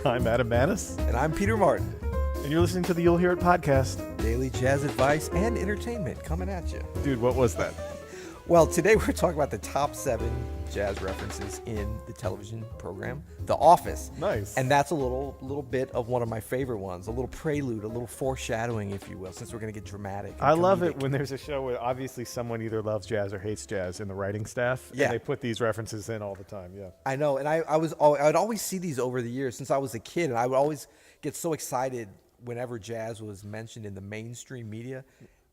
I'm Adam Manis. And I'm Peter Martin. And you're listening to the You'll Hear It podcast. Daily jazz advice and entertainment coming at you. Dude, what was that? Well, today we're talking about the top 7 jazz references in the television program, The Office. Nice. And that's a little bit of one of my favorite ones, a little prelude, a little foreshadowing, if you will, since we're going to get dramatic. And I love comedic. it when there's a show where obviously someone either loves jazz or hates jazz in the writing staff. Yeah. And they put these references in all the time. Yeah. I know, and I'd always see these over the years since I was a kid, and I would always get so excited whenever jazz was mentioned in the mainstream media.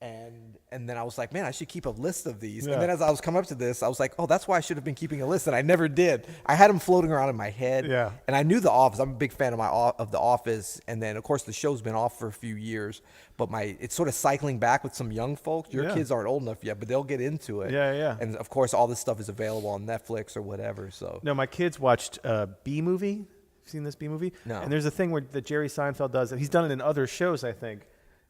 And then I was like, man, I should keep a list of these. Yeah. And then as I was coming up to this, I was like, oh, that's why I should have been keeping a list. And I never did. I had them floating around in my head. Yeah. And I knew The Office. I'm a big fan of The Office. And then, of course, the show's been off for a few years. But it's sort of cycling back with some young folks. Your kids aren't old enough yet, but they'll get into it. Yeah, yeah. And, of course, all this stuff is available on Netflix or whatever. So No, my kids watched B-Movie. Seen this B-Movie? No. And there's a thing that Jerry Seinfeld does. He's done it in other shows, I think,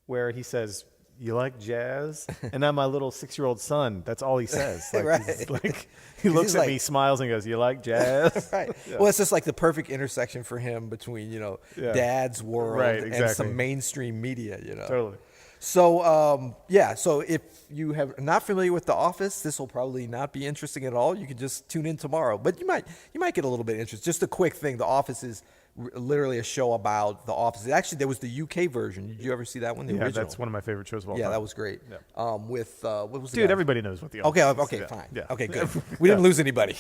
where he says, "You like jazz?" And now my little 6-year-old son, that's all he says. Like, Right. he's like, he looks at me, smiles, and goes, "You like jazz?" Right. Yeah. Well, it's just like the perfect intersection for him between, dad's world Right, and exactly. some mainstream media, Totally. So, so if you have not familiar with The Office, this will probably not be interesting at all. You can just tune in tomorrow, but you might get a little bit of interest. Just a quick thing. The Office is literally a show about The Office. Actually, there was the UK version. Did you ever see that one? The original? That's one of my favorite shows of all time. Yeah, that was great. Yeah. With what was the Dude, guy? everybody knows what the Office Okay, is. fine. Yeah. Okay, good. We didn't lose anybody.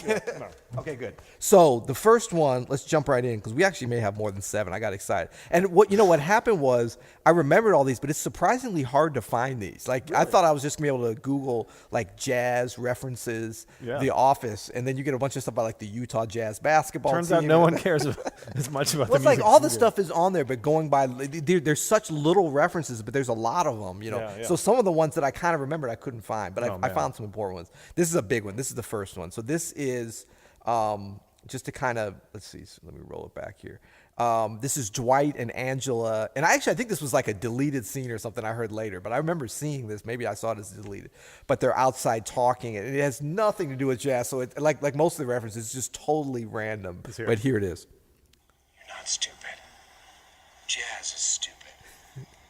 Okay, good. So the first one, let's jump right in because we actually may have more than 7. I got excited. And what happened was I remembered all these, but it's surprisingly hard to find these. Like I thought I was just gonna be able to Google like jazz references, The Office, and then you get a bunch of stuff about like the Utah Jazz basketball Turns team. out no one cares as much about Well, the it's like music. all the stuff is on there, but going by, there's such little references, but there's a lot of them, Yeah. So some of the ones that I kind of remembered I couldn't find, but I man. found some important ones. This is a big one. This is the first one. So this is just to kind of, let's see, so let me roll it back here. This is Dwight and Angela, and I think this was like a deleted scene or something I heard later, but I remember seeing this. Maybe I saw it as deleted, but they're outside talking, and it has nothing to do with jazz. So it, like most of the references, it's just totally random. Let's hear But it. here it is. You're not stupid. Jazz is stupid.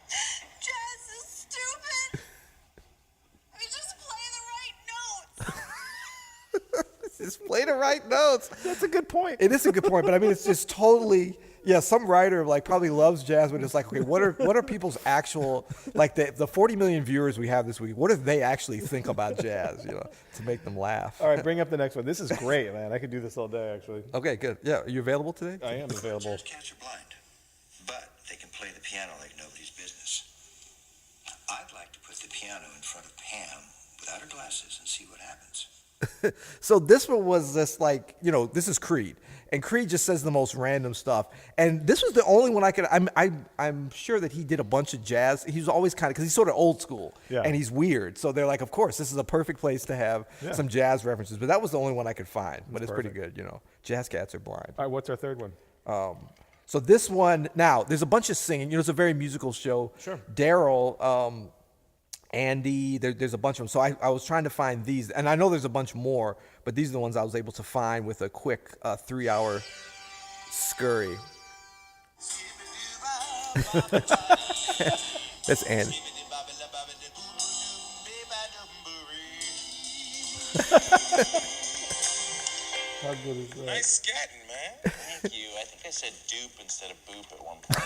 Jazz is stupid. We just play the right notes. Just play the right notes. That's a good point. It is a good point, but I mean, it's just totally, some writer like probably loves jazz, but it's like, okay, what are people's actual, like the 40 million viewers we have this week, what do they actually think about jazz, to make them laugh? All right, bring up the next one. This is great, man. I could do this all day, actually. Okay, good. Yeah, are you available today? I am available. Jazz cats are blind, but they can play the piano like nobody's business. I'd like to put the piano in front of Pam without her glasses and see what happens. So this one was just like, this is Creed, and Creed just says the most random stuff. And this was the only one I could. I'm sure that he did a bunch of jazz. He was always kind of, because he's sort of old school, Yeah. and he's weird. So they're like, of course, this is a perfect place to have some jazz references. But that was the only one I could find. But it's pretty good, Jazz cats are blind. All right, what's our third one? So this one, now there's a bunch of singing. It's a very musical show. Sure. Daryl, Andy, there's a bunch of them. So I was trying to find these, and I know there's a bunch more, but these are the ones I was able to find with a quick 3-hour scurry. That's Andy. How good is that? Nice scatting, man. Thank you. I think I said dupe instead of boop at one point.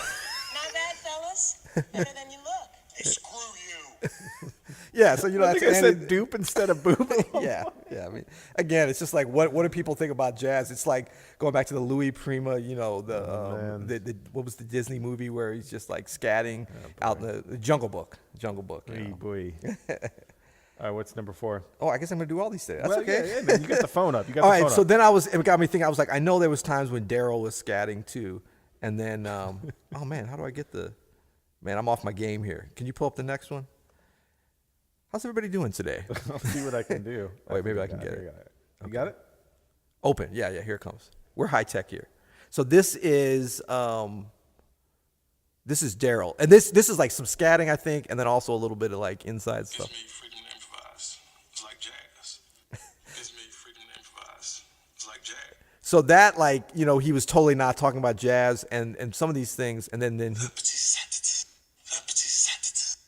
Not bad, fellas. Better than you look. Hey, screw you. Yeah, so I that's think I Andy. said dupe instead of boop. Yeah. I mean, again, it's just like what do people think about jazz? It's like going back to the Louis Prima, the what was the Disney movie where he's just like scatting out in the Jungle Book. Hey, boy. All right, what's number 4? Oh, I guess I'm gonna do all these today. That's Well, okay. Yeah, man, you got the phone up. You got All the phone right, so up. then it got me thinking. I was like, I know there was times when Daryl was scatting too, and then, oh man, how do I get man, I'm off my game here. Can you pull up the next one? How's everybody doing today? I'll see what I can do. Oh, wait, maybe I can get it. You got it? Open. Yeah, here it comes. We're high tech here. So this is Daryl, and this is like some scatting, I think, and then also a little bit of like inside stuff. Gives me freedom to improvise. It's like jazz. Gives me freedom to improvise. It's like jazz. So that, like, you know, he was totally not talking about jazz and some of these things, and then he,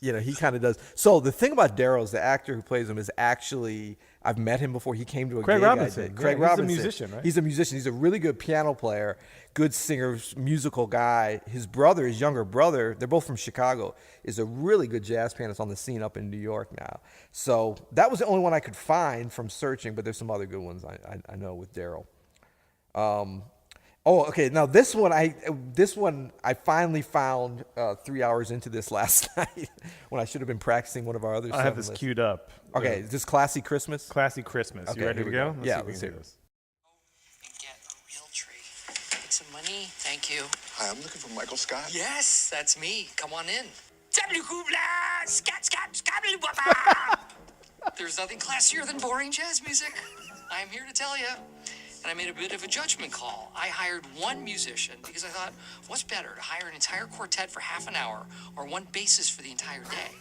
you know, he kind of does. So the thing about Daryl is the actor who plays him is actually, I've met him before. He came to a Craig gig I Robinson. did. Yeah, Craig he's a Robinson. musician, right? He's a musician. He's a really good piano player, good singer, musical guy. His brother, his younger brother, they're both from Chicago, is a really good jazz pianist on the scene up in New York now. So that was the only one I could find from searching, but there's some other good ones I know with Daryl. Oh, okay. Now this one I finally found 3 hours into this last night when I should have been practicing one of our other. I have 7 this lists. queued up. Okay, is this Classy Christmas? Classy Christmas. Okay, You ready here to we go? go. Let's Yeah, see if we let's can hear do it. this. And get a real treat. Get some money. Thank you. Hi, I'm looking for Michael Scott. Yes, that's me. Come on in. There's nothing classier than boring jazz music. I'm here to tell you. And I made a bit of a judgment call. I hired one musician because I thought, what's better, to hire an entire quartet for half an hour or one bassist for the entire day?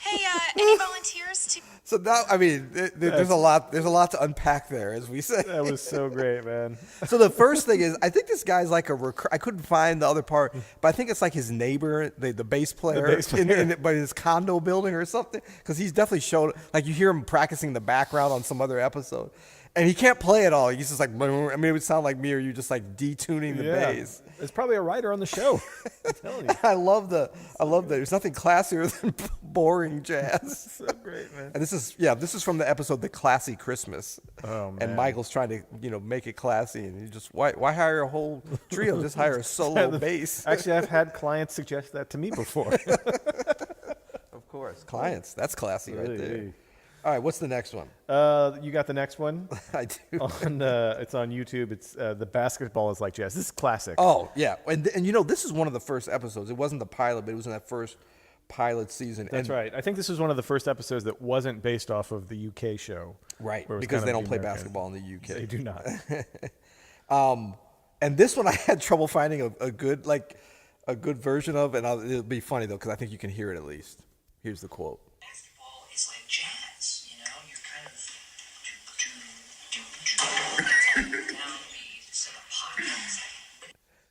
Hey, any volunteers to So now, I mean, there's a lot to unpack there, as we say. That was so great, man. So the first thing is, I think this guy's like I couldn't find the other part, but I think it's like his neighbor, the bass player, bass player. but his condo building or something, because he's definitely showed, like you hear him practicing the background on some other episode, and he can't play it all. He's just like, I mean, it would sound like me or you just like detuning the bass. It's probably a writer on the show. I'm telling you. I love that. There's nothing classier than boring jazz. So great, man. And this is from the episode "The Classy Christmas." Oh, man. And Michael's trying to make it classy, and you just why hire a whole trio? Just hire a solo bass. Actually, I've had clients suggest that to me before. Of course, clients. That's classy right there. Hey. All right, what's the next one? You got the next one? I do. It's on YouTube. It's The Basketball is Like Jazz. This is classic. Oh yeah, and you know this is one of the first episodes. It wasn't the pilot, but it was in that first pilot season. That's right. I think this was one of the first episodes that wasn't based off of the UK show. Right, where it was because kind they of don't play American. basketball in the UK. They do not. And this one I had trouble finding a good version of, and it'll be funny though because I think you can hear it at least. Here's the quote. Basketball is like jazz, you know? You're kind of downbeat instead of pop.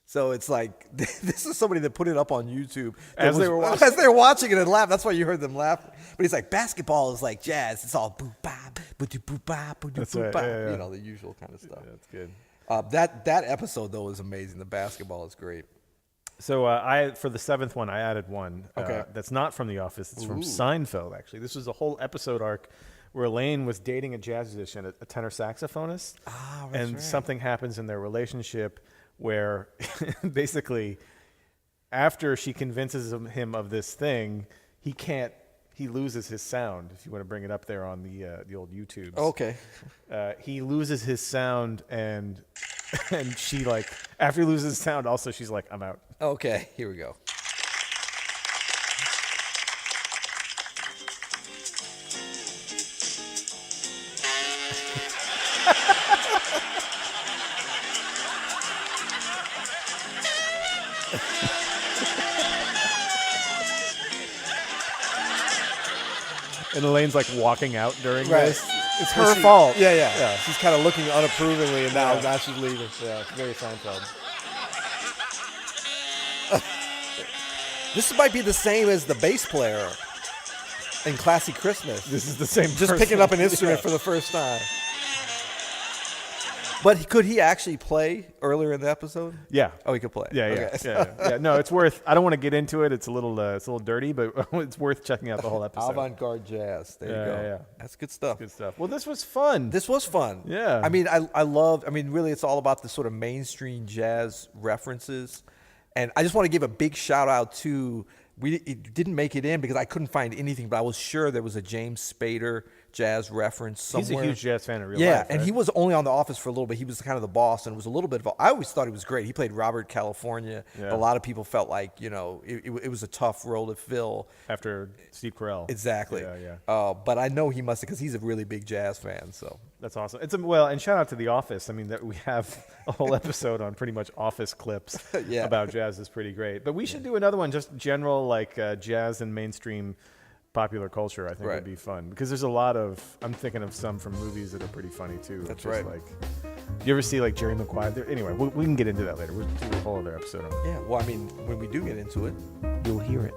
So it's like this is somebody that put it up on YouTube As they were watching. as they were watching it and laugh. That's why you heard them laugh. But he's like, basketball is like jazz. It's all boop bop, boop boop bop, boop That's boop right, bop. yeah, yeah. You know, the usual kind of stuff. That's good. That episode though is amazing. The basketball is great. So for the seventh one, I added one. Okay. That's not from The Office. It's from Seinfeld, actually. This was a whole episode arc where Elaine was dating a jazz musician, a tenor saxophonist. And something happens in their relationship where basically after she convinces him of this thing, he loses his sound. If you want to bring it up there on the old YouTube. Okay. He loses his sound and she like, after he loses his sound also, she's like, I'm out. Okay. Here we go. And Elaine's like walking out during Right. this. It's her fault. Yeah. She's kind of looking unapprovingly, and now she's leaving. Yeah, it's very Seinfeld. This might be the same as the bass player in Classy Christmas. This is the same. Just picking up an instrument for the first time. But could he actually play earlier in the episode? Yeah. Oh, he could play. Yeah, Okay. yeah. No, it's worth. I don't want to get into it. It's a little dirty, but it's worth checking out the whole episode. Avant-garde jazz. There Yeah, you go. yeah. That's good stuff. Good stuff. Well, this was fun. This was fun. Yeah. I mean, I love. I mean, really, it's all about the sort of mainstream jazz references, and I just want to give a big shout out to. It didn't make it in because I couldn't find anything, but I was sure there was a James Spader jazz reference somewhere. He's a huge jazz fan in real Yeah, life. and right? he was only on The Office for a little bit. He was kind of the boss, and it was a little bit of. I always thought he was great. He played Robert California. Yeah. A lot of people felt like it was a tough role to fill. after Steve Carell. Exactly. Yeah. But I know he must have because he's a really big jazz fan. So That's awesome. And shout out to The Office. I mean, that we have a whole episode on pretty much Office clips Yeah. about jazz is pretty great. But we should do another one, just general like jazz and mainstream popular culture, I think Right. would be fun because there's a lot of. I'm thinking of some from movies that are pretty funny too. That's Just right. Like, you ever see like Jerry Maguire? Anyway, we can get into that later. We'll do a whole other episode on it. Yeah. Well, I mean, when we do get into it, you'll hear it.